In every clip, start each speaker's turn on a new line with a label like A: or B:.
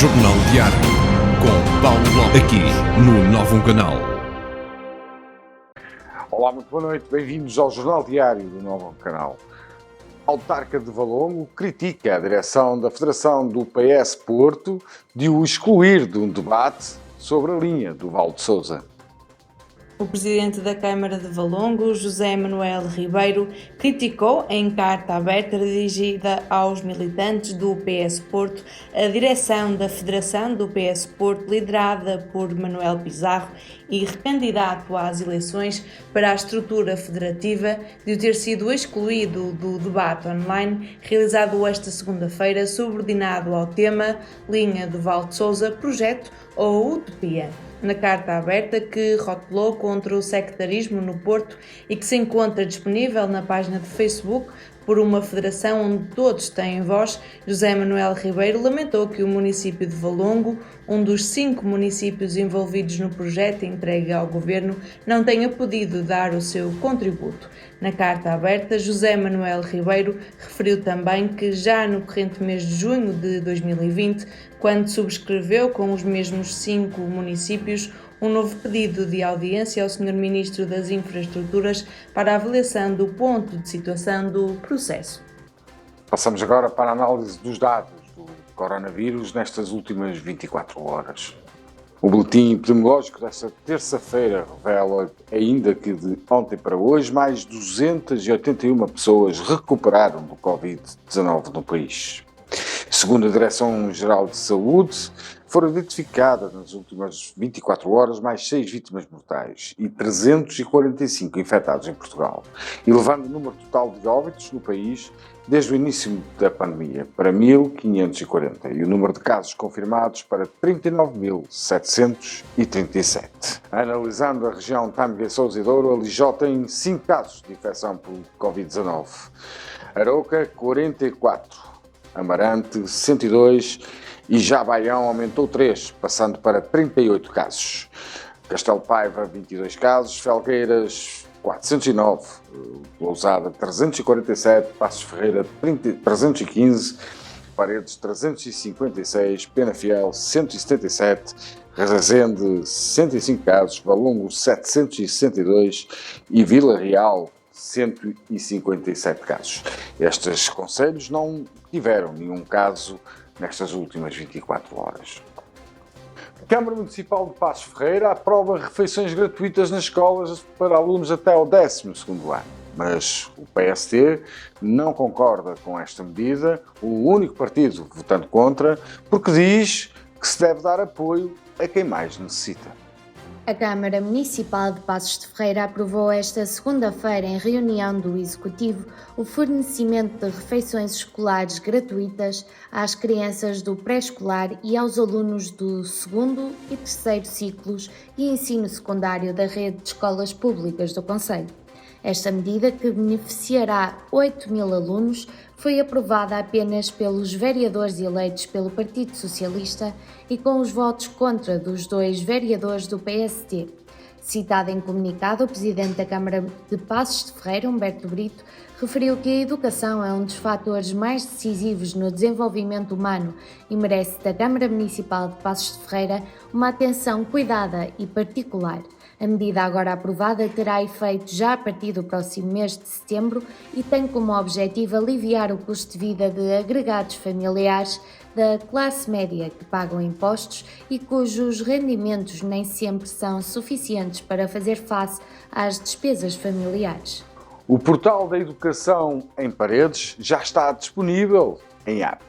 A: Jornal Diário, com Paulo Lopes, aqui no Novo Canal.
B: Olá, muito boa noite, bem-vindos ao Jornal Diário do Novo Canal. A autarca de Valongo critica a direção da Federação do PS Porto de o excluir de um debate sobre a linha do Val de Sousa.
C: O presidente da Câmara de Valongo, José Manuel Ribeiro, criticou em carta aberta dirigida aos militantes do PS Porto a direção da Federação do PS Porto, liderada por Manuel Pizarro e recandidato às eleições para a estrutura federativa, de ter sido excluído do debate online realizado esta segunda-feira, subordinado ao tema Linha do Val de Sousa, Projeto ou Utopia. Na carta aberta que rotulou contra o sectarismo no Porto e que se encontra disponível na página de Facebook por uma federação onde todos têm voz, José Manuel Ribeiro lamentou que o município de Valongo, um dos 5 municípios envolvidos no projeto entregue ao governo, não tenha podido dar o seu contributo. Na carta aberta, José Manuel Ribeiro referiu também que já no corrente mês de junho de 2020, quando subscreveu com os mesmos 5 municípios um novo pedido de audiência ao Sr. Ministro das Infraestruturas para a avaliação do ponto de situação do processo.
B: Passamos agora para a análise dos dados do coronavírus nestas últimas 24 horas. O boletim epidemiológico desta terça-feira revela ainda que de ontem para hoje mais 281 pessoas recuperaram do Covid-19 no país. Segundo a Direção-Geral de Saúde, foram identificadas nas últimas 24 horas mais 6 vítimas mortais e 345 infectados em Portugal, elevando o número total de óbitos no país desde o início da pandemia para 1.540 e o número de casos confirmados para 39.737. Analisando a região Tâmega, Sousa e Douro, a Lijó tem 5 casos de infecção por Covid-19, Arouca 44, Amarante 102 e já Baião aumentou 3, passando para 38 casos. Castelo Paiva 22 casos, Felgueiras 409, Lousada 347, Passos Ferreira 315, Paredes 356, Penafiel 177, Rezende 105 casos, Valongo 762 e Vila Real 157 casos. Estes concelhos não tiveram nenhum caso nestas últimas 24 horas. A Câmara Municipal de Passos Ferreira aprova refeições gratuitas nas escolas para alunos até ao 12º ano. Mas o PST não concorda com esta medida, o único partido votando contra, porque diz que se deve dar apoio a quem mais necessita.
D: A Câmara Municipal de Passos de Ferreira aprovou esta segunda-feira, em reunião do Executivo, o fornecimento de refeições escolares gratuitas às crianças do pré-escolar e aos alunos do 2º e 3º ciclos e ensino secundário da rede de escolas públicas do concelho. Esta medida, que beneficiará 8.000 alunos, foi aprovada apenas pelos vereadores eleitos pelo Partido Socialista e com os votos contra dos 2 vereadores do PST. Citado em comunicado, o Presidente da Câmara de Passos de Ferreira, Humberto Brito, referiu que a educação é um dos fatores mais decisivos no desenvolvimento humano e merece da Câmara Municipal de Passos de Ferreira uma atenção cuidada e particular. A medida agora aprovada terá efeito já a partir do próximo mês de setembro e tem como objetivo aliviar o custo de vida de agregados familiares da classe média que pagam impostos e cujos rendimentos nem sempre são suficientes para fazer face às despesas familiares.
B: O portal da Educação em Paredes já está disponível em app.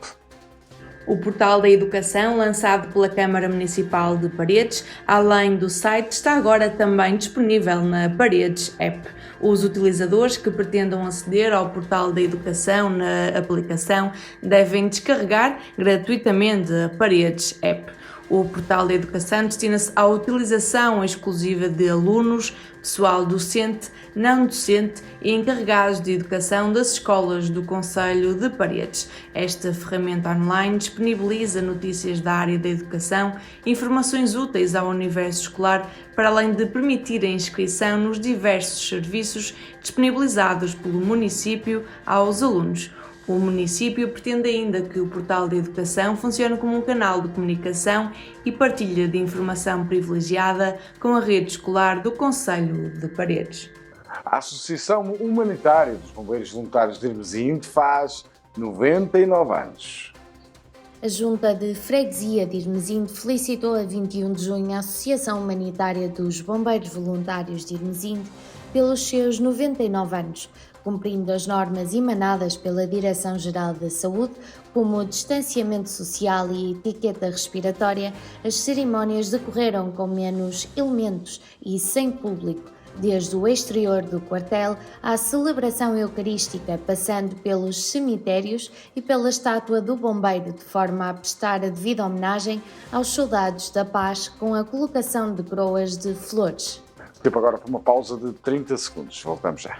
C: O portal da educação, lançado pela Câmara Municipal de Paredes, além do site, está agora também disponível na Paredes App. Os utilizadores que pretendam aceder ao portal da educação na aplicação devem descarregar gratuitamente a Paredes App. O portal da educação destina-se à utilização exclusiva de alunos, pessoal docente, não docente e encarregados de educação das escolas do concelho de Paredes. Esta ferramenta online disponibiliza notícias da área da educação, informações úteis ao universo escolar, para além de permitir a inscrição nos diversos serviços disponibilizados pelo município aos alunos. O município pretende ainda que o portal de educação funcione como um canal de comunicação e partilha de informação privilegiada com a rede escolar do Concelho de Paredes.
B: A Associação Humanitária dos Bombeiros Voluntários de Irmesinde faz 99 anos.
D: A Junta de Freguesia de Irmesinde felicitou a 21 de junho a Associação Humanitária dos Bombeiros Voluntários de Irmesinde pelos seus 99 anos, cumprindo as normas emanadas pela Direção-Geral da Saúde, como o distanciamento social e etiqueta respiratória. As cerimónias decorreram com menos elementos e sem público, desde o exterior do quartel à celebração eucarística, passando pelos cemitérios e pela estátua do bombeiro, de forma a prestar a devida homenagem aos soldados da paz, com a colocação de coroas de flores.
B: Tempo agora para uma pausa de 30 segundos. Voltamos já.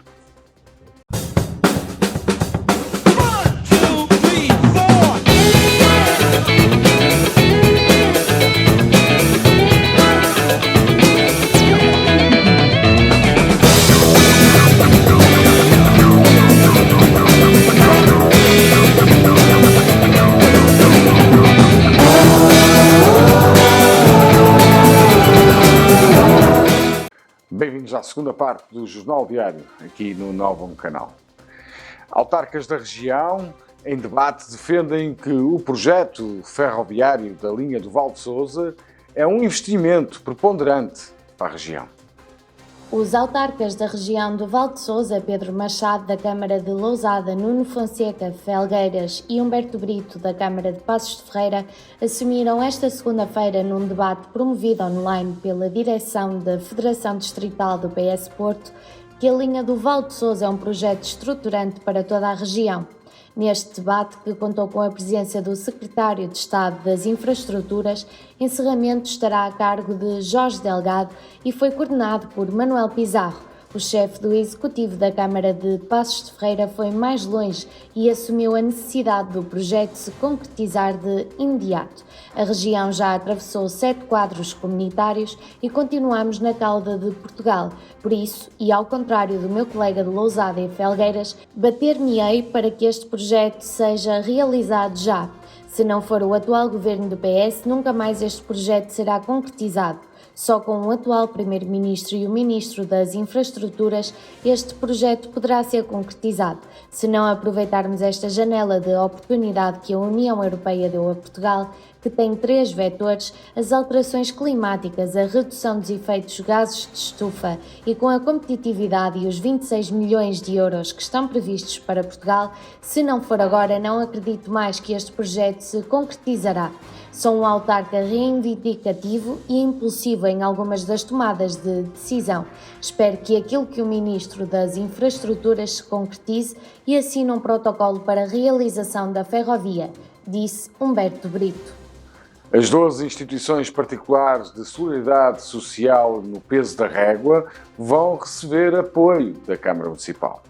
B: Bem-vindos à segunda parte do Jornal Diário, aqui no Novo Canal. Autarcas da região, em debate, defendem que o projeto ferroviário da linha do Val de Sousa é um investimento preponderante para a região.
D: Os autarcas da região do Val de Sousa, Pedro Machado, da Câmara de Lousada, Nuno Fonseca, Felgueiras e Humberto Brito, da Câmara de Passos de Ferreira, assumiram esta segunda-feira, num debate promovido online pela direção da Federação Distrital do PS Porto, que a linha do Val de Sousa é um projeto estruturante para toda a região. Neste debate, que contou com a presença do Secretário de Estado das Infraestruturas, encerramento estará a cargo de Jorge Delgado e foi coordenado por Manuel Pizarro. O chefe do Executivo da Câmara de Passos de Ferreira foi mais longe e assumiu a necessidade do projeto se concretizar de imediato. A região já atravessou 7 quadros comunitários e continuamos na cauda de Portugal. Por isso, e ao contrário do meu colega de Lousada e Felgueiras, bater-me-ei para que este projeto seja realizado já. Se não for o atual governo do PS, nunca mais este projeto será concretizado. Só com o atual Primeiro-Ministro e o Ministro das Infraestruturas este projeto poderá ser concretizado. Se não aproveitarmos esta janela de oportunidade que a União Europeia deu a Portugal, que tem 3 vetores, as alterações climáticas, a redução dos efeitos gases de estufa e com a competitividade e os 26 milhões de euros que estão previstos para Portugal, se não for agora, não acredito mais que este projeto se concretizará. Sou um autarca reivindicativo e impulsivo em algumas das tomadas de decisão. Espero que aquilo que o Ministro das Infraestruturas se concretize e assine um protocolo para a realização da ferrovia, disse Humberto Brito.
B: As 12 instituições particulares de solidariedade social no peso da régua vão receber apoio da Câmara Municipal.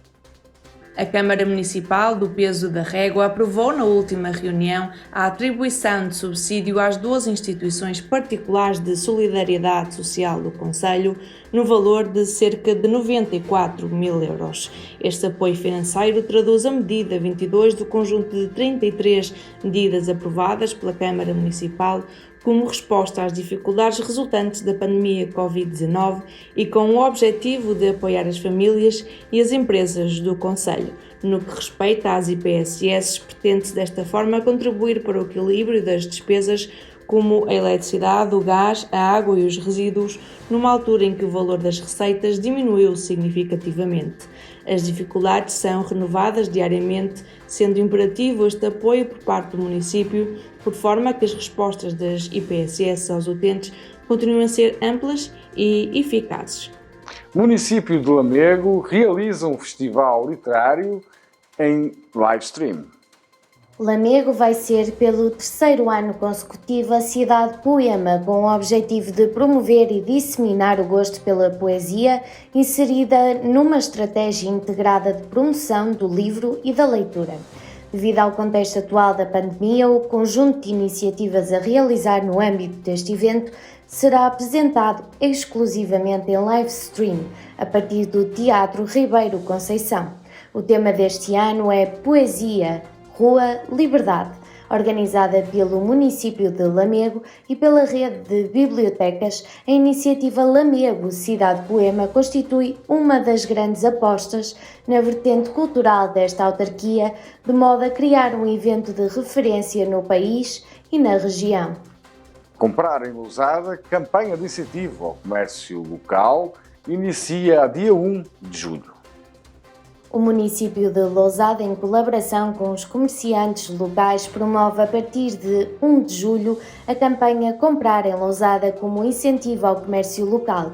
C: A Câmara Municipal do Peso da Régua aprovou na última reunião a atribuição de subsídio às 12 instituições particulares de solidariedade social do Concelho, no valor de cerca de 94 mil euros. Este apoio financeiro traduz a medida 22 do conjunto de 33 medidas aprovadas pela Câmara Municipal como resposta às dificuldades resultantes da pandemia Covid-19 e com o objetivo de apoiar as famílias e as empresas do Concelho. No que respeita às IPSS, pretende-se desta forma contribuir para o equilíbrio das despesas como a eletricidade, o gás, a água e os resíduos, numa altura em que o valor das receitas diminuiu significativamente. As dificuldades são renovadas diariamente, sendo imperativo este apoio por parte do município, por forma que as respostas das IPSS aos utentes continuem a ser amplas e eficazes.
B: O município de Lamego realiza um festival literário em live stream.
D: Lamego vai ser, pelo 3º ano consecutivo, a cidade poema, com o objetivo de promover e disseminar o gosto pela poesia, inserida numa estratégia integrada de promoção do livro e da leitura. Devido ao contexto atual da pandemia, o conjunto de iniciativas a realizar no âmbito deste evento será apresentado exclusivamente em live stream, a partir do Teatro Ribeiro Conceição. O tema deste ano é Poesia, Rua, Liberdade, organizada pelo município de Lamego e pela rede de bibliotecas. A iniciativa Lamego Cidade Poema constitui uma das grandes apostas na vertente cultural desta autarquia, de modo a criar um evento de referência no país e na região.
B: Comprar em Lousada, campanha de incentivo ao comércio local, inicia a dia 1 de julho.
D: O município de Lousada, em colaboração com os comerciantes locais, promove a partir de 1 de julho a campanha Comprar em Lousada como incentivo ao comércio local.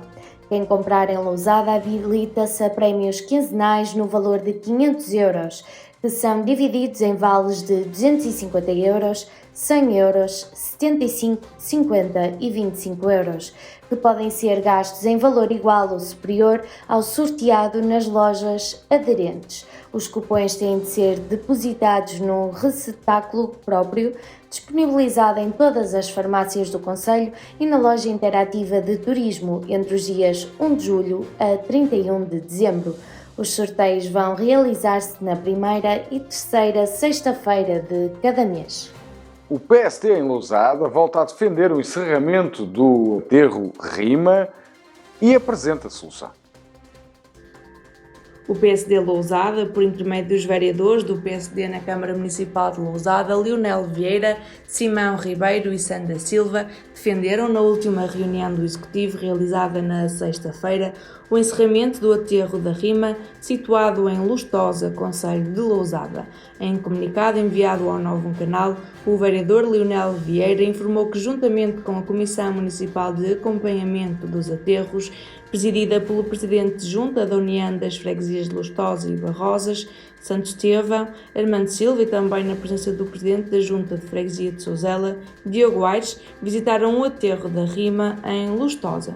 D: Quem comprar em Lousada habilita-se a prémios quinzenais no valor de 500 euros, que são divididos em vales de 250 euros, 100 euros, 75, 50 e 25 euros, que podem ser gastos em valor igual ou superior ao sorteado nas lojas aderentes. Os cupons têm de ser depositados num receptáculo próprio, disponibilizado em todas as farmácias do concelho e na loja interativa de turismo entre os dias 1 de julho a 31 de dezembro. Os sorteios vão realizar-se na primeira e terceira sexta-feira de cada mês.
B: O PSD em Lousada volta a defender o encerramento do aterro Rima e apresenta solução.
C: O PSD Lousada, por intermédio dos vereadores do PSD na Câmara Municipal de Lousada, Leonel Vieira, Simão Ribeiro e Sandra Silva, defenderam na última reunião do Executivo realizada na sexta-feira o encerramento do aterro da Rima, situado em Lustosa, concelho de Lousada. Em comunicado enviado ao Novo Canal, o vereador Leonel Vieira informou que, juntamente com a Comissão Municipal de Acompanhamento dos Aterros, presidida pelo Presidente de Junta da União das Freguesias de Lustosa e Barrosas, Santo Estevão, Armando Silva, e também na presença do Presidente da Junta de Freguesia de Souzela, Diogo Aires, visitaram o aterro da Rima em Lustosa.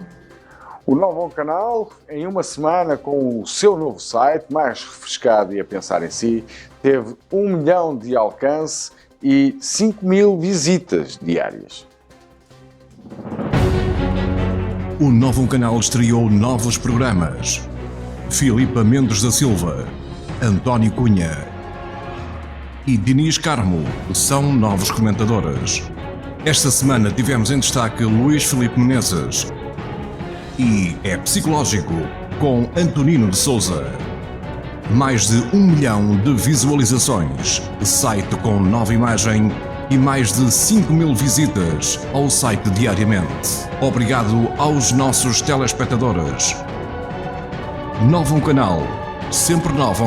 B: O Novo Canal, em uma semana com o seu novo site, mais refrescado e a pensar em si, teve 1 milhão de alcance e 5.000 visitas diárias.
A: O Novo Canal estreou novos programas. Filipa Mendes da Silva, António Cunha e Diniz Carmo são novos comentadores. Esta semana tivemos em destaque Luís Filipe Menezes e É Psicológico, com Antonino de Souza. Mais de 1 milhão de visualizações, site com nova imagem e mais de 5.000 visitas ao site diariamente. Obrigado aos nossos telespectadores. Novo Canal, sempre novo,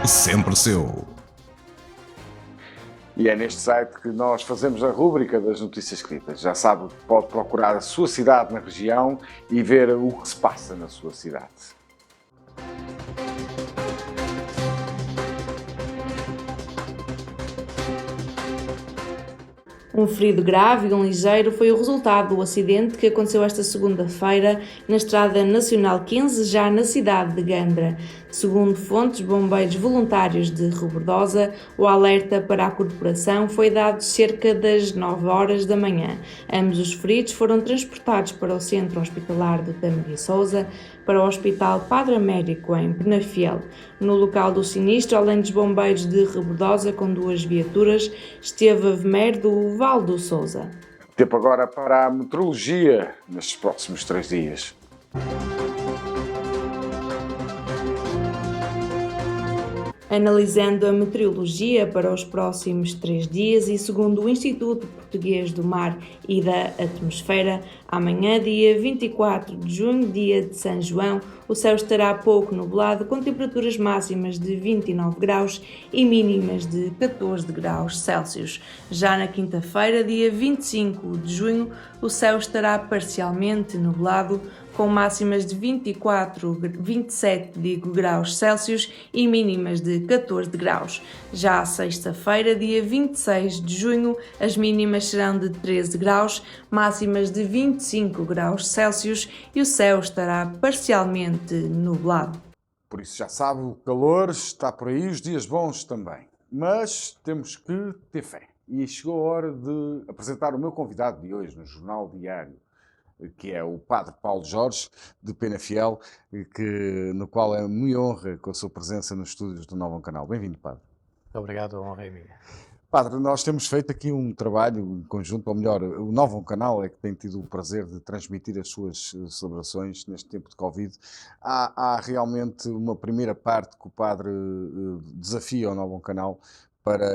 A: sempre seu.
B: E é neste site que nós fazemos a rúbrica das notícias escritas. Já sabe, pode procurar a sua cidade na região e ver o que se passa na sua cidade.
C: Um ferido grave e um ligeiro foi o resultado do acidente que aconteceu esta segunda-feira na Estrada Nacional 15, já na cidade de Gandra. Segundo fontes bombeiros voluntários de Rebordosa, o alerta para a corporação foi dado cerca das 9 horas da manhã. Ambos os feridos foram transportados para o Centro Hospitalar de Tâmega e Sousa, para o Hospital Padre Américo, em Penafiel. No local do sinistro, além dos bombeiros de Rebordosa com 2 viaturas, esteve a VMER do Val do Sousa.
B: Tempo agora para a meteorologia nestes próximos 3 dias.
C: Analisando a meteorologia para os próximos 3 dias e segundo o Instituto Português do Mar e da Atmosfera, amanhã, dia 24 de junho, dia de São João, o céu estará pouco nublado, com temperaturas máximas de 29 graus e mínimas de 14 graus Celsius. Já na quinta-feira, dia 25 de junho, o céu estará parcialmente nublado, com máximas de 27 graus Celsius e mínimas de 14 graus. Já à sexta-feira, dia 26 de junho, as mínimas serão de 13 graus, máximas de 25 graus Celsius e o céu estará parcialmente nublado.
B: Por isso já sabe, o calor está por aí, os dias bons também. Mas temos que ter fé. E chegou a hora de apresentar o meu convidado de hoje no Jornal Diário. que é o Padre Paulo Jorge, de Penafiel, no qual é muito honra com a sua presença nos estúdios do Novo Canal. Bem-vindo, Padre.
E: Muito obrigado, a honra é minha.
B: Padre, nós temos feito aqui um trabalho em conjunto, ou melhor, o Novo Canal é que tem tido o prazer de transmitir as suas celebrações neste tempo de Covid. Há realmente uma primeira parte que o Padre desafia ao Novo Canal para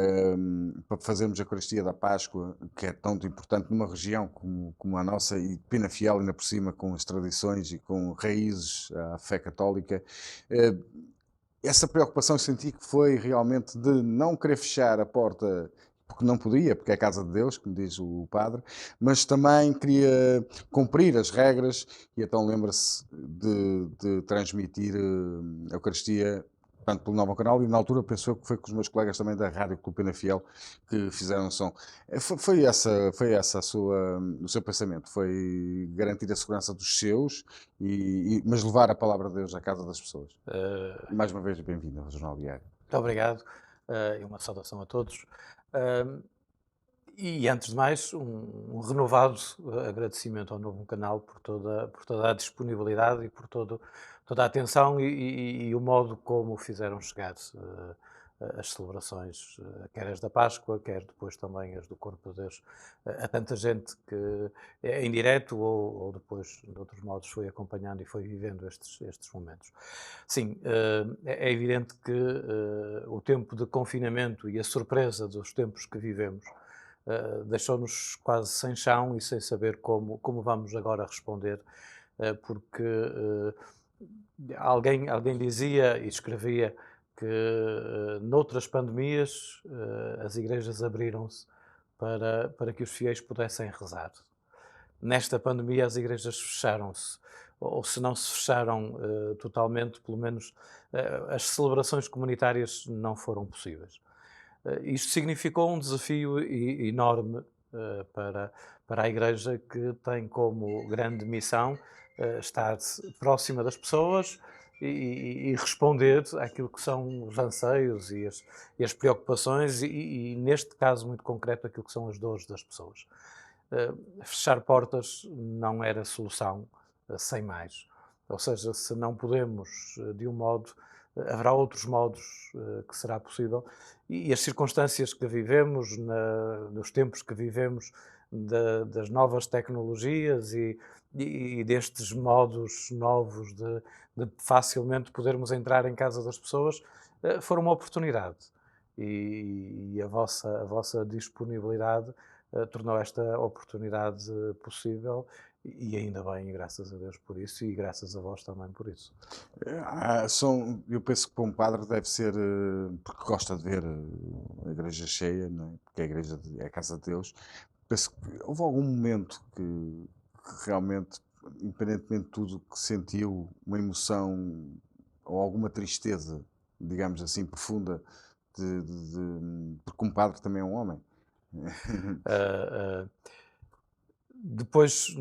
B: fazermos a Eucaristia da Páscoa, que é tão importante numa região como a nossa, e Penafiel ainda por cima, com as tradições e com raízes à fé católica. Essa preocupação senti que foi realmente de não querer fechar a porta, porque não podia, porque é a casa de Deus, como diz o padre, mas também queria cumprir as regras, e então lembra-se de transmitir a Eucaristia, tanto pelo Novo Canal, e na altura pensou que foi com os meus colegas também da Rádio Clube Penafiel que fizeram o som. Foi essa o seu pensamento, foi garantir a segurança dos seus, mas levar a palavra de Deus à casa das pessoas. Mais uma vez, bem-vindo ao Jornal Diário.
E: Muito obrigado e uma saudação a todos. E antes de mais, um renovado agradecimento ao Novo Canal por toda a disponibilidade e por toda a atenção e o modo como fizeram chegar as celebrações, quer as da Páscoa, quer depois também as do Corpo de Deus, a tanta gente que em direto ou depois de outros modos foi acompanhando e foi vivendo estes momentos. Sim, é evidente que o tempo de confinamento e a surpresa dos tempos que vivemos deixou-nos quase sem chão e sem saber como vamos agora responder, porque alguém dizia e escrevia que noutras pandemias as igrejas abriram-se para que os fiéis pudessem rezar. Nesta pandemia as igrejas fecharam-se, ou se não se fecharam totalmente, pelo menos as celebrações comunitárias não foram possíveis. Isto significou um desafio enorme para a Igreja, que tem como grande missão estar próxima das pessoas e responder àquilo que são os anseios e as preocupações e, neste caso muito concreto, aquilo que são as dores das pessoas. Fechar portas não era solução sem mais. Ou seja, se não podemos, de um modo, haverá outros modos que será possível, e as circunstâncias que vivemos, nos tempos que vivemos, das novas tecnologias e destes modos novos de facilmente podermos entrar em casa das pessoas, foram uma oportunidade. E a vossa disponibilidade tornou esta oportunidade possível, e ainda bem, e graças a Deus por isso, e graças a vós também por isso.
B: Eu penso que para um padre deve ser, porque gosta de ver a igreja cheia, não é? Porque a igreja é a casa de Deus. Penso que houve algum momento que realmente, independentemente de tudo que sentiu, uma emoção ou alguma tristeza, digamos assim, profunda, porque um padre também é um homem.
E: Depois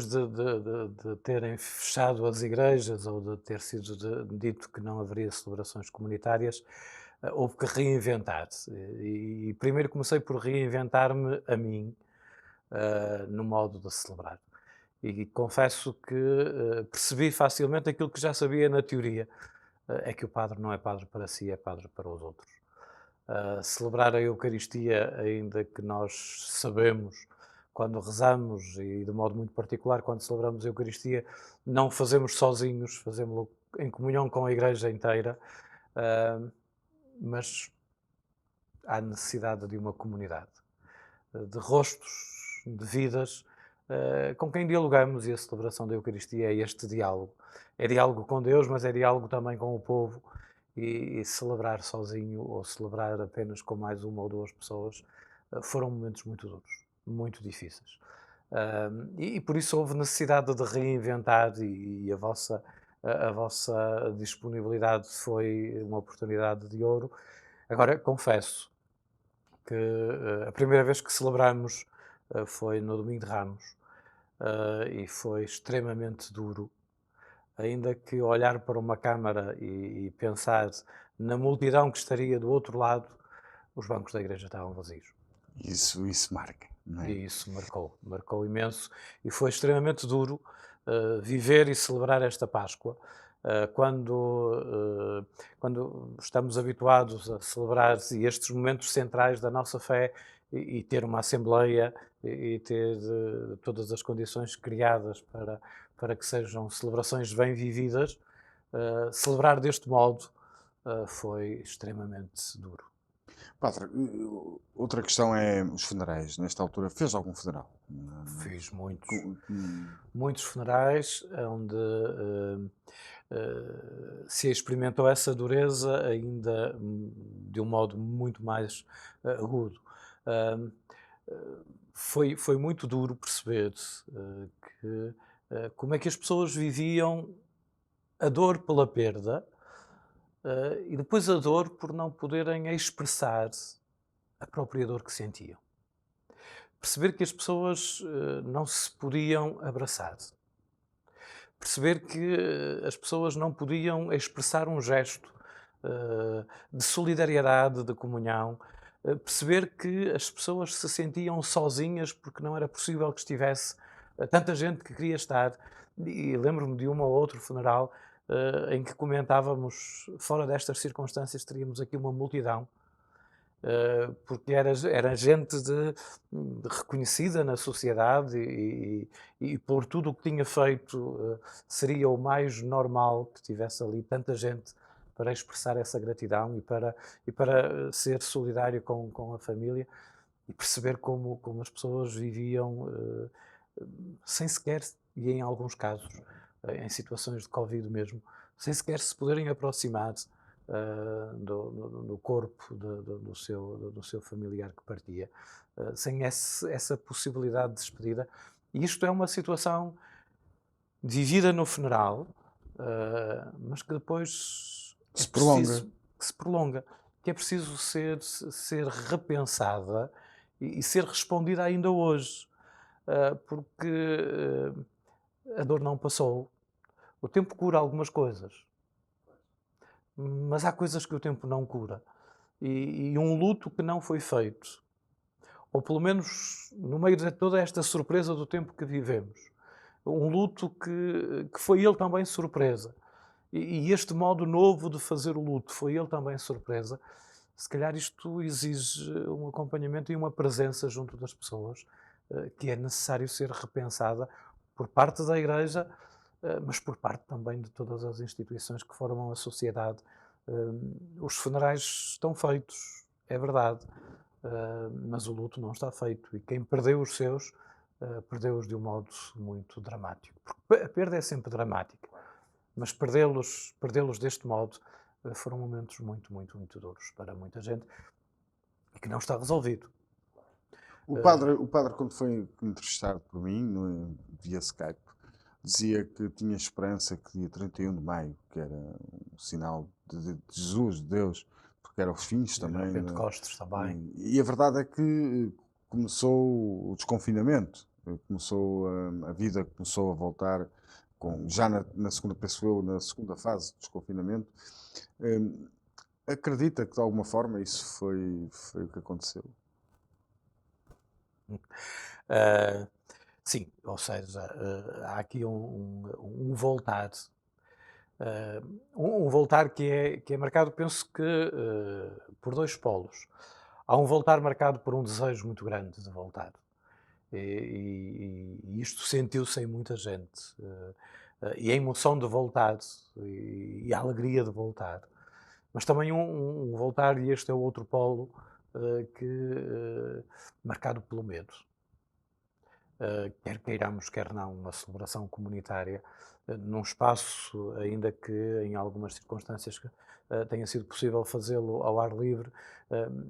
E: de terem fechado as igrejas ou de ter sido dito que não haveria celebrações comunitárias, houve que reinventar-se. E primeiro comecei por reinventar-me a mim, no modo de celebrar. E confesso que percebi facilmente aquilo que já sabia na teoria, é que o padre não é padre para si, é padre para os outros. Celebrar a Eucaristia, ainda que nós sabemos, quando rezamos, e de modo muito particular, quando celebramos a Eucaristia, não o fazemos sozinhos, fazemos-lo em comunhão com a Igreja inteira, mas há necessidade de uma comunidade, de rostos, de vidas, com quem dialogamos, e a celebração da Eucaristia é este diálogo. É diálogo com Deus, mas é diálogo também com o povo, e celebrar sozinho ou celebrar apenas com mais uma ou duas pessoas foram momentos muito duros, muito difíceis. E por isso houve necessidade de reinventar, e a vossa disponibilidade foi uma oportunidade de ouro. Agora, confesso que a primeira vez que celebramos foi no Domingo de Ramos, e foi extremamente duro, ainda que olhar para uma câmara e pensar na multidão que estaria do outro lado, os bancos da igreja estavam vazios.
B: Isso marca, não é?
E: E isso marcou imenso e foi extremamente duro viver e celebrar esta Páscoa. Quando estamos habituados a celebrar estes momentos centrais da nossa fé e ter uma Assembleia e ter todas as condições criadas para que sejam celebrações bem vividas, celebrar deste modo foi extremamente duro.
B: Padre, outra questão é os funerais. Nesta altura, fez algum funeral?
E: Fiz muitos.
B: Com-
E: Muitos funerais onde se experimentou essa dureza ainda de um modo muito mais agudo. Ahm, foi muito duro perceber que como é que as pessoas viviam a dor pela perda e depois a dor por não poderem expressar a própria dor que sentiam. Perceber que as pessoas não se podiam abraçar. Perceber que as pessoas não podiam expressar um gesto de solidariedade, de comunhão. Perceber que as pessoas se sentiam sozinhas porque não era possível que estivesse tanta gente que queria estar. E lembro-me de um ou outro funeral em que comentávamos, fora destas circunstâncias, teríamos aqui uma multidão porque era gente de reconhecida na sociedade e por tudo o que tinha feito seria o mais normal que tivesse ali tanta gente para expressar essa gratidão e para ser solidário com a família e perceber como as pessoas viviam sem sequer, e em alguns casos, em situações de Covid mesmo, sem sequer se poderem aproximar do corpo do seu familiar que partia, sem essa possibilidade de despedida. E isto é uma situação vivida no funeral, mas que depois
B: Se prolonga.
E: que se prolonga, que é preciso ser repensada e ser respondida ainda hoje, porque a dor não passou. O tempo cura algumas coisas, mas há coisas que o tempo não cura. E um luto que não foi feito, ou pelo menos no meio de toda esta surpresa do tempo que vivemos, um luto que foi ele também surpresa. E este modo novo de fazer o luto foi ele também surpresa. Se calhar isto exige um acompanhamento e uma presença junto das pessoas que é necessário ser repensada por parte da Igreja, mas por parte também de todas as instituições que formam a sociedade. Os funerais estão feitos, é verdade, mas o luto não está feito e quem perdeu os seus, perdeu-os de um modo muito dramático. Porque a perda é sempre dramática, mas perdê-los deste modo foram momentos muito, muito, muito duros para muita gente e que não está resolvido.
B: O padre, quando foi entrevistado por mim, via Skype, dizia que tinha esperança que dia 31 de maio, que era um sinal de Jesus, de Deus, porque era os fins também.
E: Pentecostes também.
B: E a verdade é que começou o desconfinamento, começou a vida começou a voltar, já na segunda, penso eu, na segunda fase do desconfinamento. Acredita que de alguma forma isso foi o que aconteceu?
E: Sim, ou seja, há aqui um voltar. Um voltar que é marcado, penso que, por dois polos. Há um voltar marcado por um desejo muito grande de voltar. E isto sentiu-se em muita gente. E a emoção de voltar e a alegria de voltar. Mas também um voltar, e este é o outro polo, marcado pelo medo. Quer queiramos, quer não, uma celebração comunitária, num espaço, ainda que em algumas circunstâncias tenha sido possível fazê-lo ao ar livre,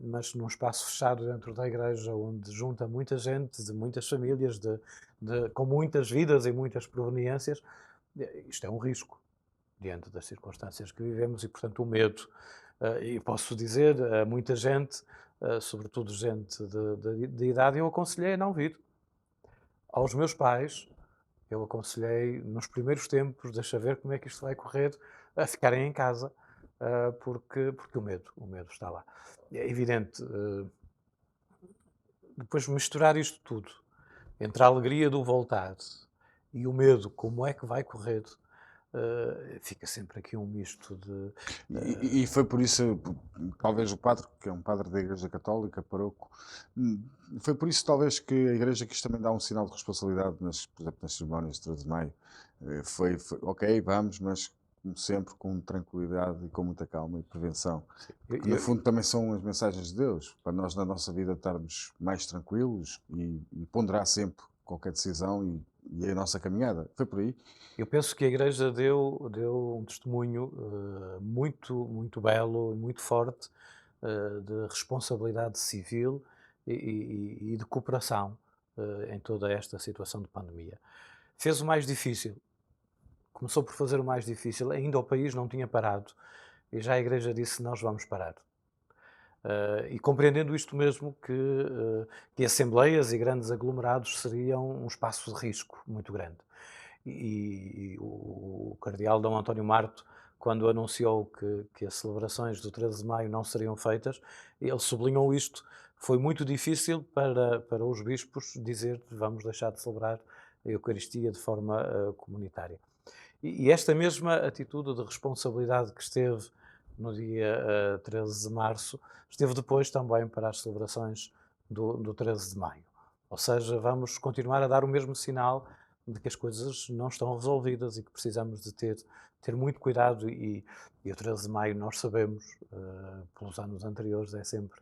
E: mas num espaço fechado dentro da igreja, onde junta muita gente, de muitas famílias, com muitas vidas e muitas proveniências, isto é um risco diante das circunstâncias que vivemos e, portanto, o medo. E posso dizer a muita gente, sobretudo gente de idade, eu aconselhei a não vir. Aos meus pais, eu aconselhei nos primeiros tempos, deixa ver como é que isto vai correr, a ficarem em casa, porque o medo está lá. É evidente, depois misturar isto tudo, entre a alegria do voltar e o medo, como é que vai correr, fica sempre aqui um misto de...
B: E foi por isso, talvez o padre, que é um padre da Igreja Católica, paroco, foi por isso talvez que a Igreja quis também dar um sinal de responsabilidade, por exemplo, nas cerimónias de 13 de Maio. Ok, vamos, mas como sempre com tranquilidade e com muita calma e prevenção. Porque no fundo também são as mensagens de Deus, para nós na nossa vida estarmos mais tranquilos e ponderar sempre qualquer decisão e a nossa caminhada. Foi por aí.
E: Eu penso que a Igreja deu um testemunho muito belo e muito forte de responsabilidade civil e de cooperação em toda esta situação de pandemia. Fez o mais difícil, começou por fazer o mais difícil, ainda o país não tinha parado e já a Igreja disse: nós vamos parar. E compreendendo isto mesmo, que assembleias e grandes aglomerados seriam um espaço de risco muito grande. E o cardeal Dom António Marto, quando anunciou que as celebrações do 13 de maio não seriam feitas, ele sublinhou isto. Foi muito difícil para os bispos dizer: vamos deixar de celebrar a Eucaristia de forma comunitária. E esta mesma atitude de responsabilidade que esteve no dia 13 de março, esteve depois também para as celebrações do 13 de maio. Ou seja, vamos continuar a dar o mesmo sinal de que as coisas não estão resolvidas e que precisamos de ter muito cuidado e o 13 de maio nós sabemos, pelos anos anteriores, é sempre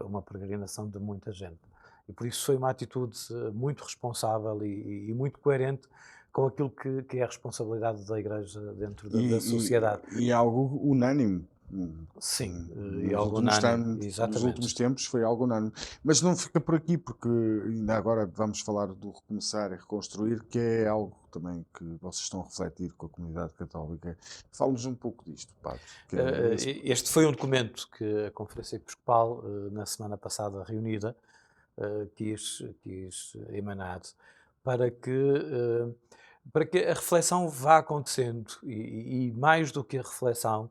E: uma peregrinação de muita gente. E por isso foi uma atitude muito responsável e muito coerente com aquilo que é a responsabilidade da Igreja dentro da sociedade.
B: E algo unânime.
E: Sim,
B: e algo unânime. Nos últimos tempos foi algo unânime. Mas não fica por aqui, porque ainda agora vamos falar do recomeçar e reconstruir, que é algo também que vocês estão a refletir com a comunidade católica. Fala-nos um pouco disto, padre.
E: Este foi um documento que a Conferência Episcopal, na semana passada reunida, quis emanar para que a reflexão vá acontecendo e mais do que a reflexão,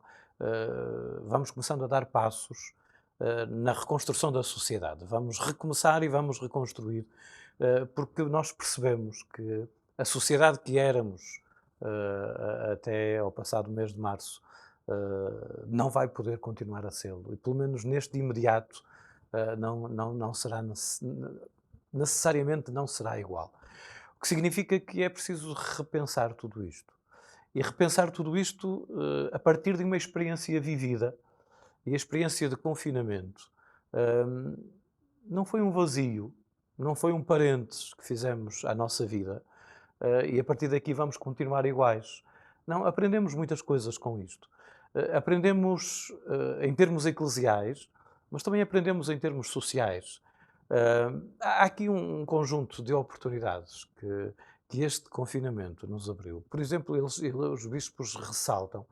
E: vamos começando a dar passos na reconstrução da sociedade. Vamos recomeçar e vamos reconstruir, porque nós percebemos que a sociedade que éramos até ao passado mês de março não vai poder continuar a sê-lo. E pelo menos neste imediato não será necessariamente não será igual. O que significa que é preciso repensar tudo isto. E repensar tudo isto a partir de uma experiência vivida. E a experiência de confinamento não foi um vazio, não foi um parênteses que fizemos à nossa vida e a partir daqui vamos continuar iguais. Não, aprendemos muitas coisas com isto. Aprendemos em termos eclesiais, mas também aprendemos em termos sociais. Há aqui um conjunto de oportunidades que este confinamento nos abriu. Por exemplo, os bispos ressaltam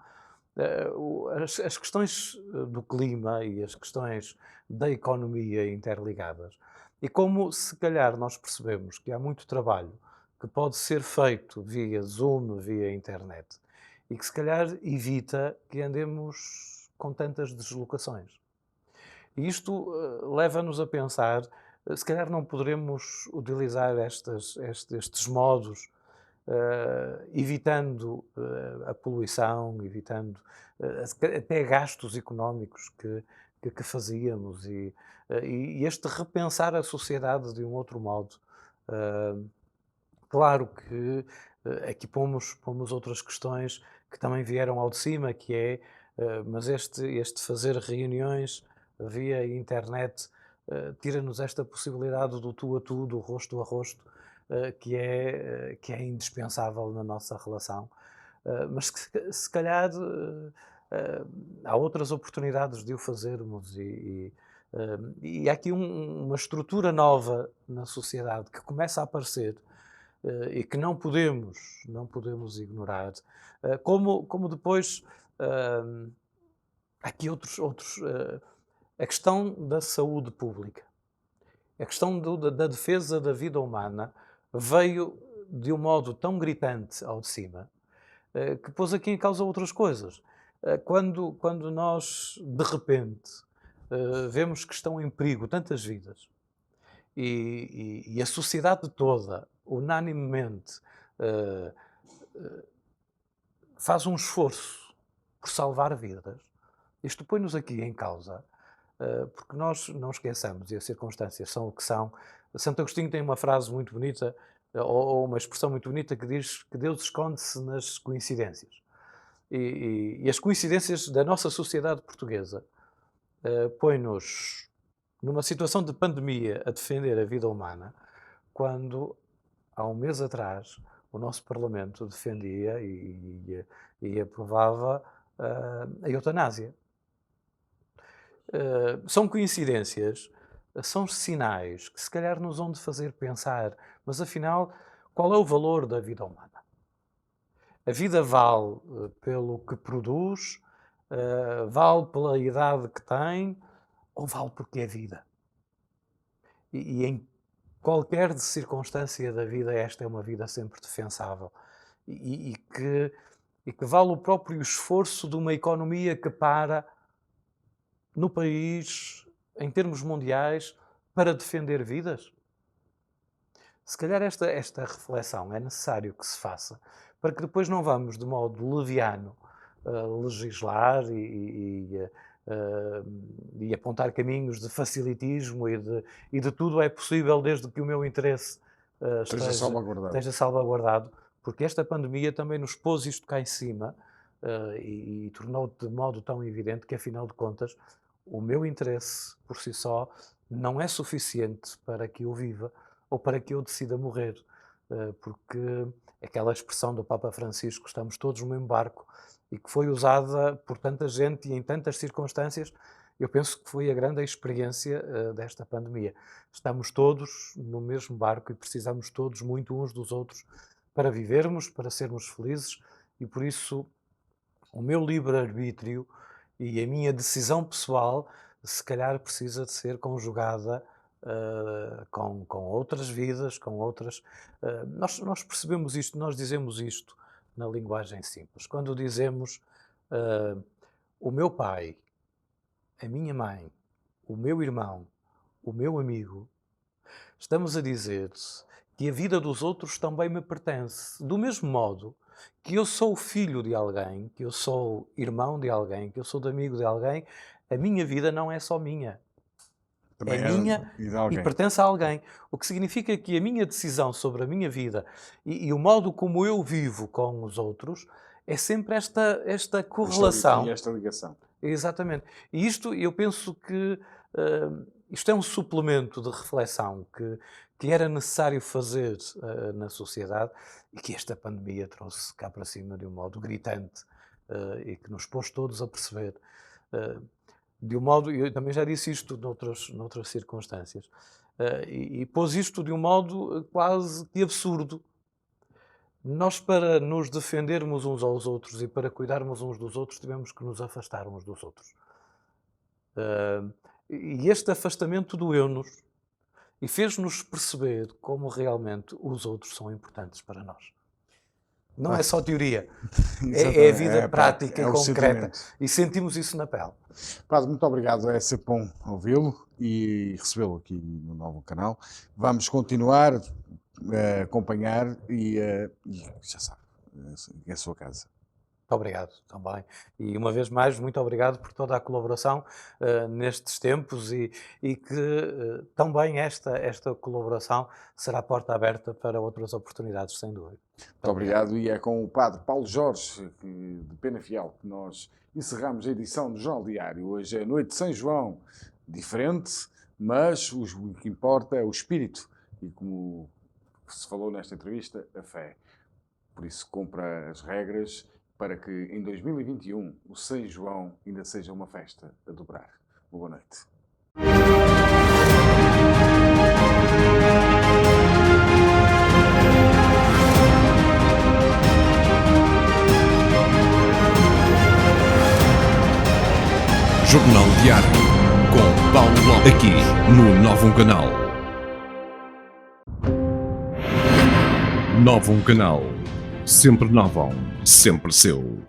E: as questões do clima e as questões da economia interligadas. E como, se calhar, nós percebemos que há muito trabalho que pode ser feito via Zoom, via internet, e que, se calhar, evita que andemos com tantas deslocações. E isto leva-nos a pensar, se calhar não poderemos utilizar estes modos, evitando a poluição, evitando até gastos económicos que fazíamos e este repensar a sociedade de um outro modo. Claro que aqui pomos outras questões que também vieram ao de cima, que é, mas este fazer reuniões via internet tira-nos esta possibilidade do tu a tu, do rosto a rosto, que é indispensável na nossa relação. Mas que, se calhar há outras oportunidades de o fazermos e há aqui uma estrutura nova na sociedade que começa a aparecer e que não podemos ignorar. Como depois há aqui outros a questão da saúde pública, a questão da defesa da vida humana veio de um modo tão gritante ao de cima que pôs aqui em causa outras coisas. Quando nós, de repente, vemos que estão em perigo tantas vidas e a sociedade toda, unanimemente, faz um esforço por salvar vidas, isto põe-nos aqui em causa, porque nós não esqueçamos, e as circunstâncias são o que são. Santo Agostinho tem uma frase muito bonita, ou uma expressão muito bonita, que diz que Deus esconde-se nas coincidências. E as coincidências da nossa sociedade portuguesa põe-nos numa situação de pandemia a defender a vida humana, quando, há um mês atrás, o nosso Parlamento defendia e aprovava a eutanásia. São coincidências, são sinais que se calhar nos vão de fazer pensar, mas afinal, qual é o valor da vida humana? A vida vale pelo que produz, vale pela idade que tem, ou vale porque é vida? E em qualquer circunstância da vida, esta é uma vida sempre defensável e que vale o próprio esforço de uma economia que para no país, em termos mundiais, para defender vidas? Se calhar esta reflexão é necessário que se faça, para que depois não vamos de modo leviano legislar e apontar caminhos de facilitismo e de tudo é possível desde que o meu interesse esteja salvaguardado, porque esta pandemia também nos pôs isto cá em cima e tornou de modo tão evidente que, afinal de contas, o meu interesse por si só não é suficiente para que eu viva ou para que eu decida morrer, porque aquela expressão do Papa Francisco, estamos todos no mesmo barco, e que foi usada por tanta gente e em tantas circunstâncias, eu penso que foi a grande experiência desta pandemia. Estamos todos no mesmo barco e precisamos todos muito uns dos outros para vivermos, para sermos felizes, e por isso o meu livre-arbítrio e a minha decisão pessoal, se calhar, precisa de ser conjugada com outras vidas, com outras... Nós percebemos isto, nós dizemos isto na linguagem simples. Quando dizemos o meu pai, a minha mãe, o meu irmão, o meu amigo, estamos a dizer que a vida dos outros também me pertence. Do mesmo modo que eu sou filho de alguém, que eu sou irmão de alguém, que eu sou amigo de alguém, a minha vida não é só minha. Também é minha e pertence a alguém. O que significa que a minha decisão sobre a minha vida e o modo como eu vivo com os outros é sempre esta correlação.
B: E esta ligação.
E: Exatamente. E isto, eu penso que isto é um suplemento de reflexão que era necessário fazer na sociedade e que esta pandemia trouxe cá para cima de um modo gritante e que nos pôs todos a perceber. De um modo, eu também já disse isto noutras circunstâncias, e pôs isto de um modo quase que absurdo. Nós, para nos defendermos uns aos outros e para cuidarmos uns dos outros, tivemos que nos afastar uns dos outros. E este afastamento doeu-nos e fez-nos perceber como realmente os outros são importantes para nós. Não é só teoria, é a vida prática e concreta. E sentimos isso na pele.
B: Padre, muito obrigado. É sempre bom ouvi-lo e recebê-lo aqui no novo canal. Vamos continuar a acompanhar e já sabe, é a sua casa.
E: Muito obrigado também. E uma vez mais, muito obrigado por toda a colaboração nestes tempos e que também esta colaboração será a porta aberta para outras oportunidades, sem dúvida.
B: Muito obrigado. E é com o Padre Paulo Jorge, de Penafiel, que nós encerramos a edição do Jornal Diário. Hoje é noite de São João, diferente, mas o que importa é o espírito e, como se falou nesta entrevista, a fé. Por isso, cumpra as regras para que em 2021 o São João ainda seja uma festa a dobrar. Boa noite.
A: Jornal Diário, com Paulo Lopes, aqui no Novo Canal. Novo Canal, sempre novo, sempre seu.